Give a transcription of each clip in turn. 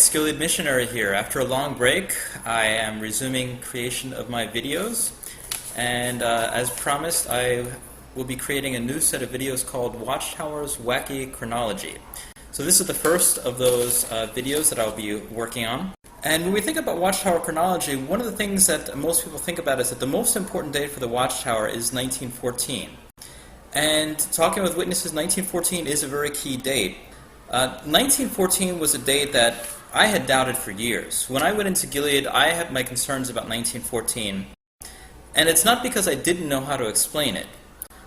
Ex-Gileadmissionary here. After a long break, I am resuming creation of my videos, and as promised, I will be creating a new set of videos called Watchtower's Wacky Chronology. So this is the first of those videos that I'll be working on. And when we think about Watchtower chronology, one of the things that most people think about is that the most important date for the Watchtower is 1914. And talking with witnesses, 1914 is a very key date. 1914 was a date that I had doubted for years. When I went into Gilead, I had my concerns about 1914. And it's not because I didn't know how to explain it.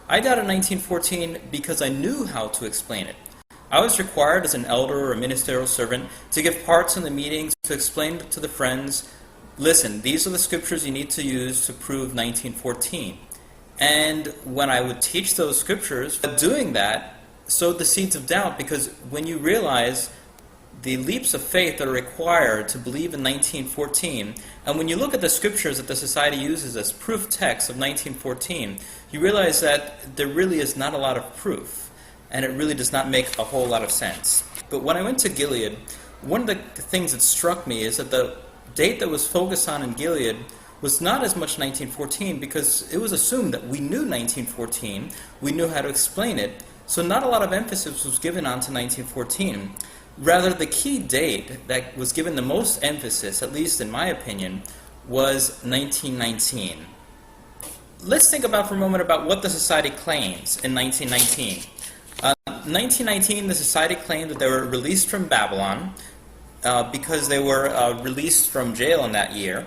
I doubted 1914 because I knew how to explain it. I was required as an elder or a ministerial servant to give parts in the meetings to explain to the friends, listen, these are the scriptures you need to use to prove 1914. And when I would teach those scriptures, doing that sowed the seeds of doubt, because when you realize the leaps of faith that are required to believe in 1914, and when you look at the scriptures that the Society uses as proof texts of 1914, you realize that there really is not a lot of proof, and it really does not make a whole lot of sense. But when I went to Gilead, one of the things that struck me is that the date that was focused on in Gilead was not as much 1914, because it was assumed that we knew 1914, we knew how to explain it, so not a lot of emphasis was given onto 1914. Rather, the key date that was given the most emphasis, at least in my opinion, was 1919. Let's think about for a moment about what the Society claims in 1919. 1919, the Society claimed that they were released from Babylon because they were released from jail in that year.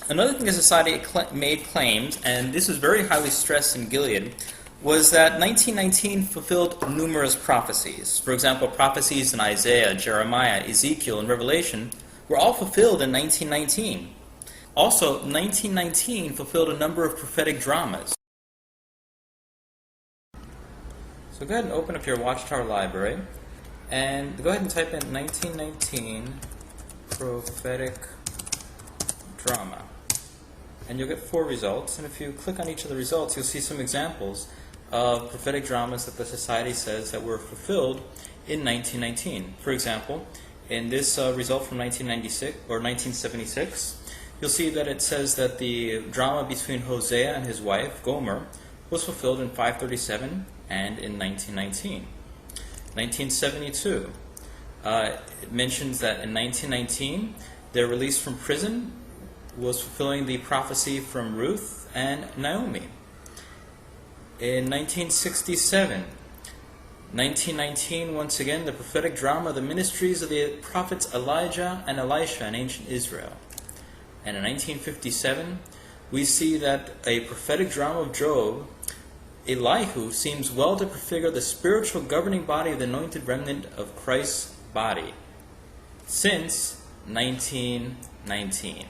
Another thing the Society made claims, and this was very highly stressed in Gilead, was that 1919 fulfilled numerous prophecies. For example, prophecies in Isaiah, Jeremiah, Ezekiel, and Revelation were all fulfilled in 1919. Also, 1919 fulfilled a number of prophetic dramas. So go ahead and open up your Watchtower library, and go ahead and type in 1919 prophetic drama. And you'll get 4 results, and if you click on each of the results, you'll see some examples of prophetic dramas that the Society says that were fulfilled in 1919. For example, in this result from 1996 or 1976, you'll see that it says that the drama between Hosea and his wife, Gomer, was fulfilled in 537 and in 1919. 1972, it mentions that in 1919, their release from prison was fulfilling the prophecy from Ruth and Naomi. In 1967, 1919, once again, the prophetic drama, the ministries of the prophets Elijah and Elisha in ancient Israel. And in 1957, we see that a prophetic drama of Job, Elihu seems well to prefigure the spiritual governing body of the anointed remnant of Christ's body since 1919.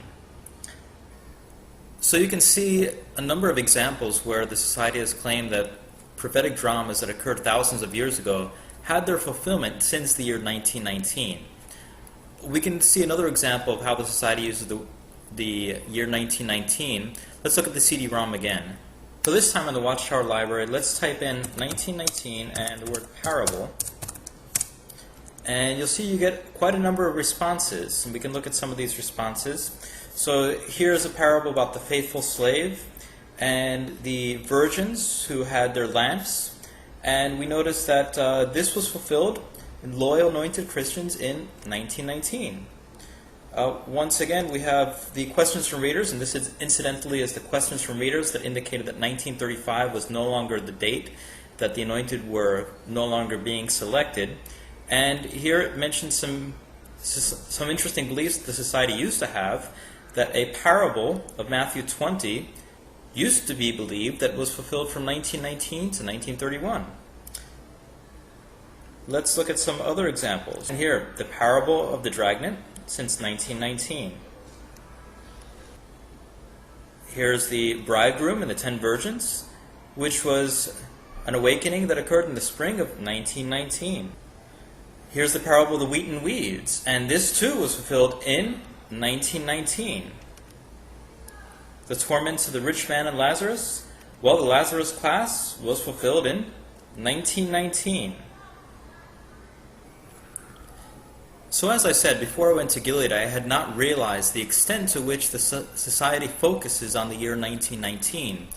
So you can see a number of examples where the Society has claimed that prophetic dramas that occurred thousands of years ago had their fulfillment since the year 1919. We can see another example of how the Society uses the year 1919. Let's look at the CD-ROM again. So this time in the Watchtower library, let's type in 1919 and the word parable. And you'll see you get quite a number of responses, and we can look at some of these responses. So here's a parable about the faithful slave and the virgins who had their lamps. And we notice that this was fulfilled in loyal anointed Christians in 1919. Once again, we have the questions from readers, and this is incidentally is the questions from readers that indicated that 1935 was no longer the date that the anointed were no longer being selected. And here it mentions some interesting beliefs that the Society used to have, that a parable of Matthew 20 used to be believed that was fulfilled from 1919 to 1931. Let's look at some other examples. And here, the parable of the dragnet since 1919. Here's the bridegroom and the 10 virgins, which was an awakening that occurred in the spring of 1919. Here's the parable of the wheat and weeds, and this too was fulfilled in 1919. The torments of the rich man and Lazarus, well, the Lazarus class was fulfilled in 1919. So as I said, before I went to Gilead, I had not realized the extent to which the society focuses on the year 1919.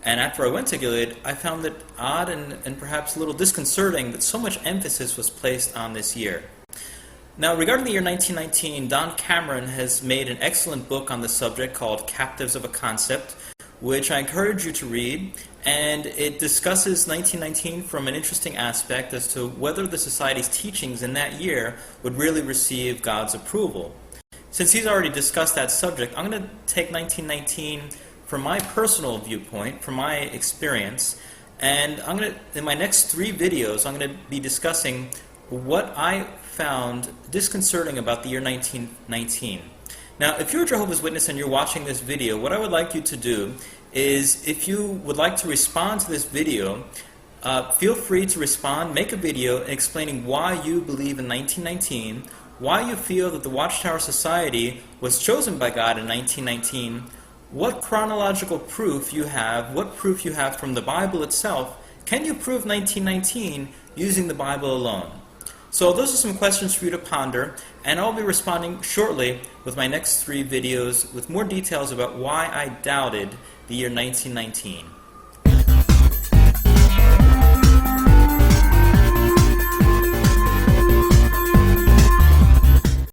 And after I went to Gilead, I found it odd and perhaps a little disconcerting that so much emphasis was placed on this year. Now, regarding the year 1919, Don Cameron has made an excellent book on the subject called Captives of a Concept, which I encourage you to read, and it discusses 1919 from an interesting aspect as to whether the Society's teachings in that year would really receive God's approval. Since he's already discussed that subject, I'm going to take 1919 from my personal viewpoint, from my experience, and in my next 3 videos, I'm going to be discussing what I found disconcerting about the year 1919. Now, if you're a Jehovah's Witness and you're watching this video, what I would like you to do is, if you would like to respond to this video, feel free to respond, make a video explaining why you believe in 1919, why you feel that the Watchtower Society was chosen by God in 1919, what chronological proof you have, what proof you have from the Bible itself. Can you prove 1919 using the Bible alone? So those are some questions for you to ponder, and I'll be responding shortly with my next 3 videos with more details about why I doubted the year 1919.